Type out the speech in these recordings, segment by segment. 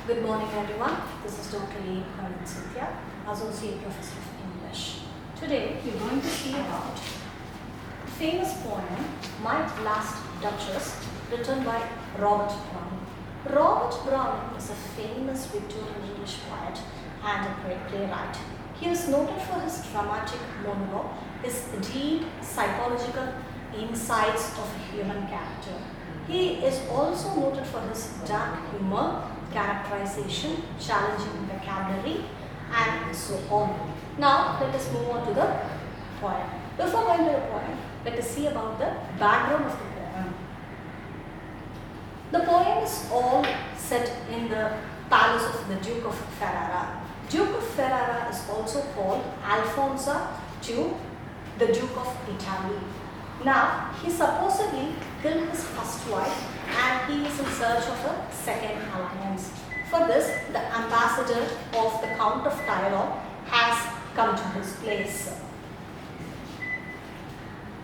Good morning everyone. This is Dr. A. Cynthia, Associate Professor of English. Today we are going to see about the famous poem My Last Duchess, written by Robert Browning. Robert Browning is a famous Victorian English poet and a playwright. He is noted for his dramatic monologue, his deep psychological insights of human character. He is also noted for his dark humor, characterization, challenging vocabulary, and so on. Now, let us move on to the poem. Before going to the poem, let us see about the background of the poem. The poem is all set in the palace of the Duke of Ferrara. Duke of Ferrara is also called Alfonso to the Duke of Italy. Now, he supposedly killed his first wife and he is in search of a second alliance. For this, the ambassador of the Count of Tyrol has come to his place.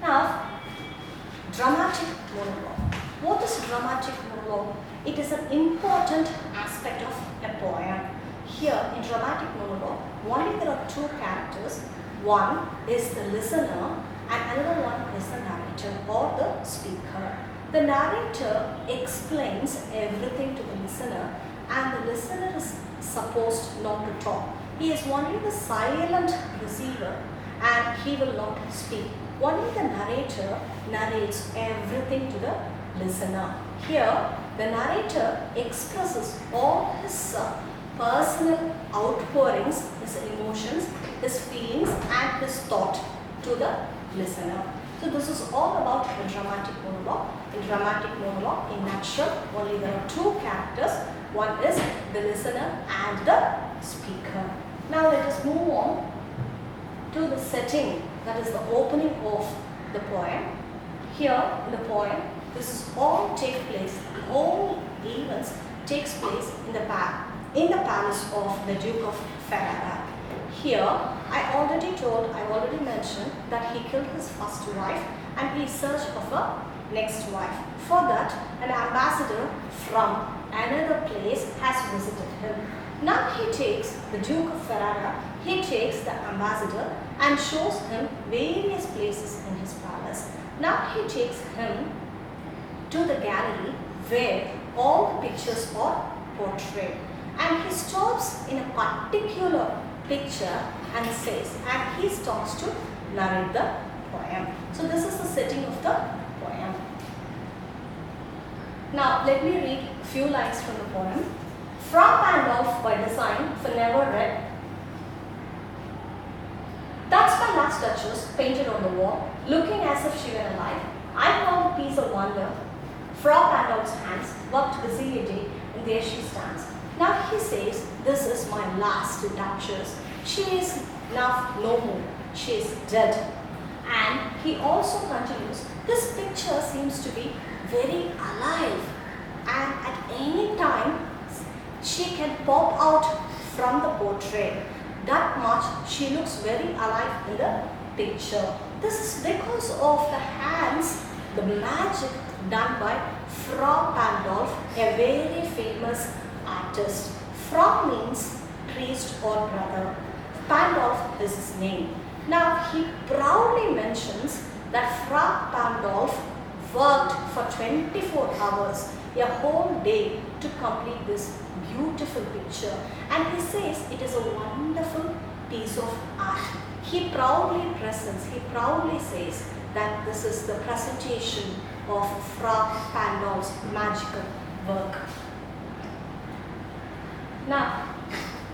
Now, dramatic monologue. What is dramatic monologue? It is an important aspect of a poem. Here, in dramatic monologue, only there are two characters. One is the listener and another one is the narrator or the speaker. The narrator explains everything to the listener and the listener is supposed not to talk. He is only the silent receiver and he will not speak. Only the narrator narrates everything to the listener. Here, the narrator expresses all his personal outpourings, his emotions, his feelings and his thought to the listener. So this is all about the dramatic monologue. In dramatic monologue, in nutshell, only there are two characters. One is the listener and the speaker. Now let us move on to the setting, that is the opening of the poem. Here in the poem, this is all take place, all events takes place in the palace of the Duke of Ferrara. Here, I already mentioned that he killed his first wife and he searched for a next wife. For that, an ambassador from another place has visited him. Now he takes the Duke of Ferrara, he takes the ambassador and shows him various places in his palace. Now he takes him to the gallery where all the pictures are portrayed. And he stops in a particular picture and says, and he starts to narrate the poem. So this is the setting of the poem. Now let me read a few lines from the poem. Fra Pandolf by design for never read. That's my last duchess painted on the wall, looking as if she were alive. I found a piece of wonder. Fra Pandolf's hands worked busily a day, and there she stands. Now he says, this is my last duchess. She is now no more. She is dead. And he also continues, this picture seems to be very alive. And at any time, she can pop out from the portrait. That much, she looks very alive in the picture. This is because of the hands, the magic done by Fra Pandolf, a very famous artist. Fra means priest or brother. Pandolf is his name. Now he proudly mentions that Fra Pandolf worked for 24 hours, a whole day, to complete this beautiful picture. And he says it is a wonderful piece of art. He proudly presents, he proudly says that this is the presentation of Fra Pandolf's magical work. Now,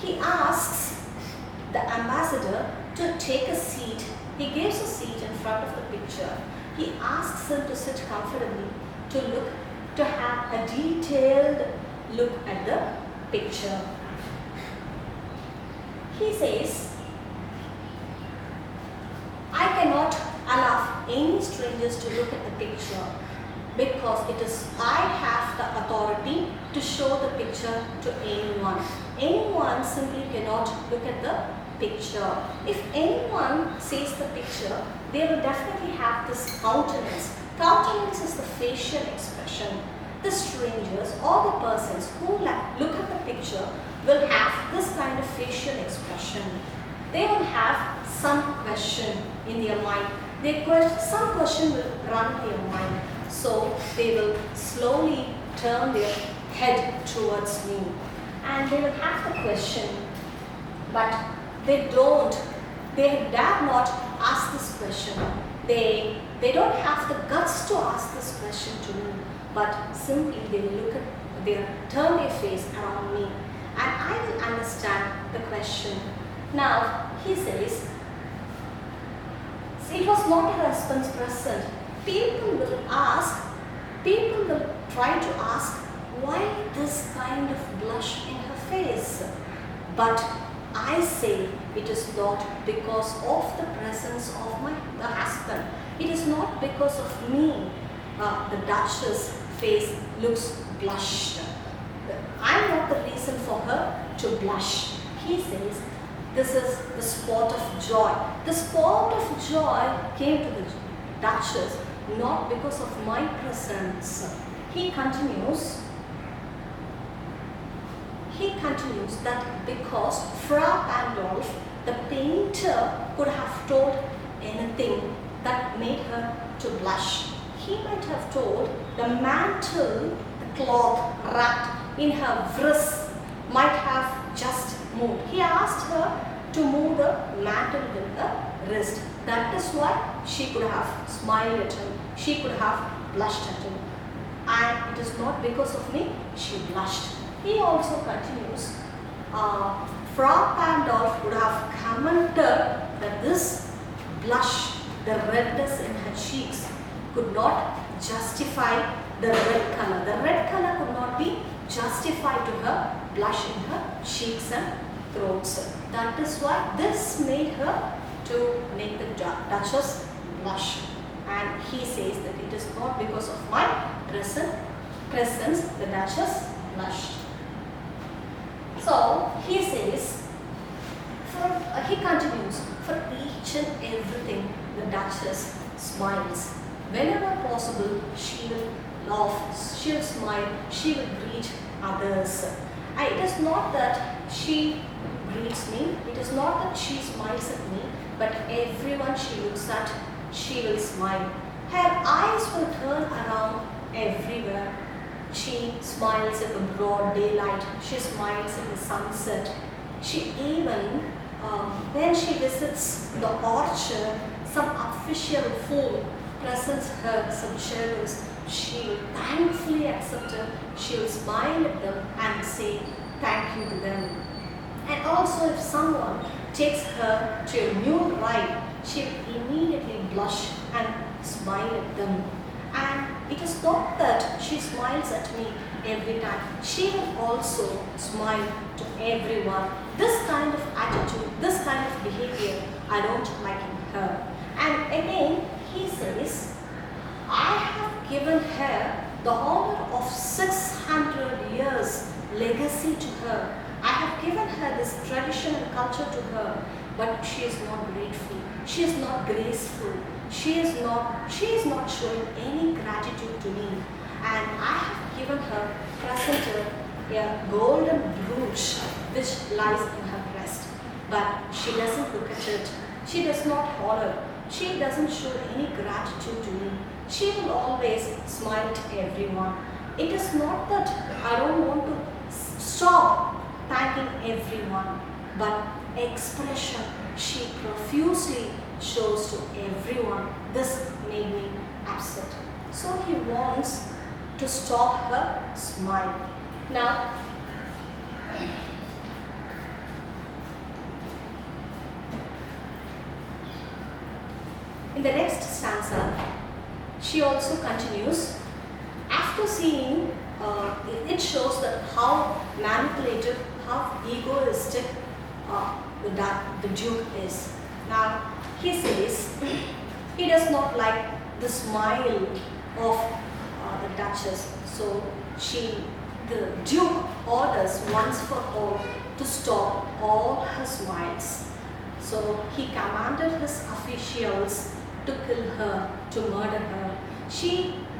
he asks the ambassador to take a seat. He gives a seat in front of the picture. He asks him to sit comfortably, to have a detailed look at the picture. He says, I cannot allow any strangers to look at the picture because I have the authority to show the picture to anyone. Anyone simply cannot look at the picture. If anyone sees the picture, they will definitely have this countenance. Countenance is the facial expression. The strangers or the persons who look at the future will have this kind of facial expression. They will have some question in their mind. Some question will run in their mind. So they will slowly turn their head towards me. And they will have the question, but they dare not ask this question. They don't have the guts to ask this question to me, but simply they turn their face around me, and I will understand the question. Now, he says, it was not her husband's present. People will try to ask, why this kind of blush in her face? But I say it is not because of the presence of the husband. It is not because of me. The Duchess' face looks blushed. I am not the reason for her to blush. He says this is the spot of joy. The spot of joy came to the Duchess not because of my presence. He continues that because Fra Pandolf, the painter, could have told anything that made her to blush. He might have told the mantle, the cloth wrapped in her wrist might have just moved. He asked her to move the mantle with the wrist. That is why she could have smiled at him. She could have blushed at him. And it is not because of me she blushed. He also continues, Fra Pandolf would have commented that this blush, the redness in her cheeks, could not justify the red color. The red color could not be justified to her blush in her cheeks and throats. That is why this made her to make the Duchess blush. And he says that it is not because of my presence the Duchess blushed. So he says, he continues, for each and everything the Duchess smiles. Whenever possible, she will laugh, she will smile, she will greet others. It is not that she greets me, it is not that she smiles at me, but everyone she looks at, she will smile. Her eyes will turn around everywhere. She smiles in the broad daylight, she smiles in the sunset. She even, when she visits the orchard, some official fool presents her some cherries, she will thankfully accept it, she will smile at them and say thank you to them. And also if someone takes her to a new ride, she will immediately blush and smile at them. And it is not that she smiles at me every time. She will also smile to everyone. This kind of attitude, this kind of behavior, I don't like in her. And again, he says, I have given her the honor of 600 years legacy to her. I have given her this tradition and culture to her, but she is not grateful. She is not graceful. She is not showing any gratitude to me. And I have given her, present her, a golden brooch which lies in her breast. But she doesn't look at it. She does not holler. She doesn't show any gratitude to me. She will always smile to everyone. It is not that I don't want to stop thanking everyone, but expression she profusely shows to everyone. This made me upset. So he wants to stop her smile. Now, in the next stanza, she also continues, after seeing, it shows that how manipulative, how egoistic the Duke is. Now, he says he does not like the smile of the Duchess. So the Duke orders once for all to stop all her smiles. So he commanded his officials to kill her, to murder her.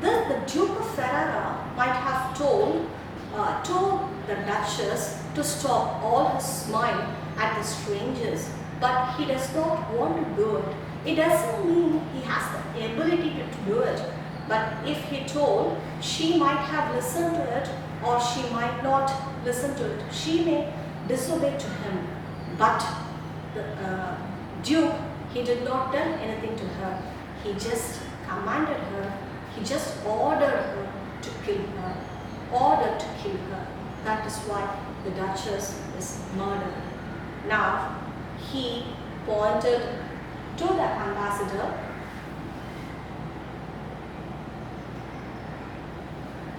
The Duke of Ferrara might have told the Duchess Duchess to stop all his smile at the strangers, but he does not want to do it. It doesn't mean he has the ability to do it, but if he told, she might have listened to it or she might not listen to it. She may disobey to him, but the Duke, he did not tell anything to her. He just commanded her, he just ordered her to kill her, ordered to kill her. That is why the Duchess is murdered. Now, he pointed to the ambassador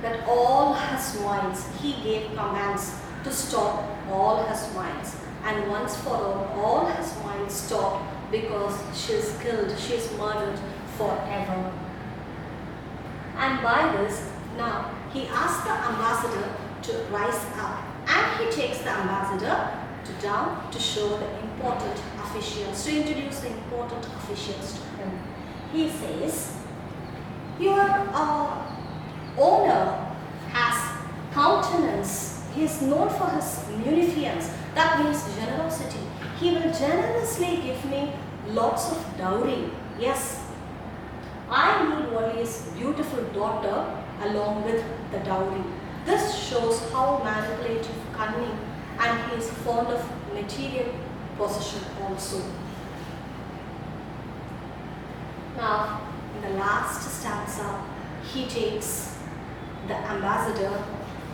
that all her smiles, he gave commands to stop all her smiles. And once for all her smiles stopped because she is killed, she is murdered forever. And by this, now he asked the ambassador to rise up, and he takes the ambassador down to show the important officials, to introduce the important officials to him. He says, your owner has countenance. He is known for his munificence. That means generosity. He will generously give me lots of dowry. Yes, I need only his beautiful daughter along with the dowry. This shows how manipulative, cunning, and he is fond of material possession also. Now, in the last stanza, he takes the ambassador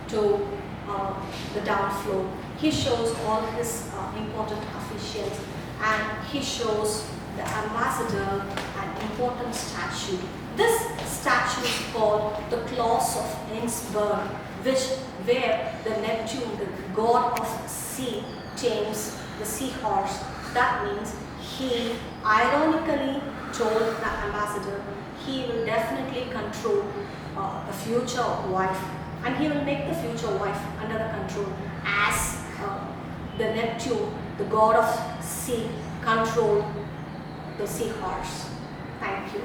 to the down floor. He shows all his important officials, and he shows the ambassador an important statue. This statue is called the Claws of Innsbruck, where the Neptune, the god of sea, tames the seahorse. That means he ironically told the ambassador he will definitely control the future wife, and he will make the future wife under the control as the Neptune, the god of sea, control the seahorse. Thank you.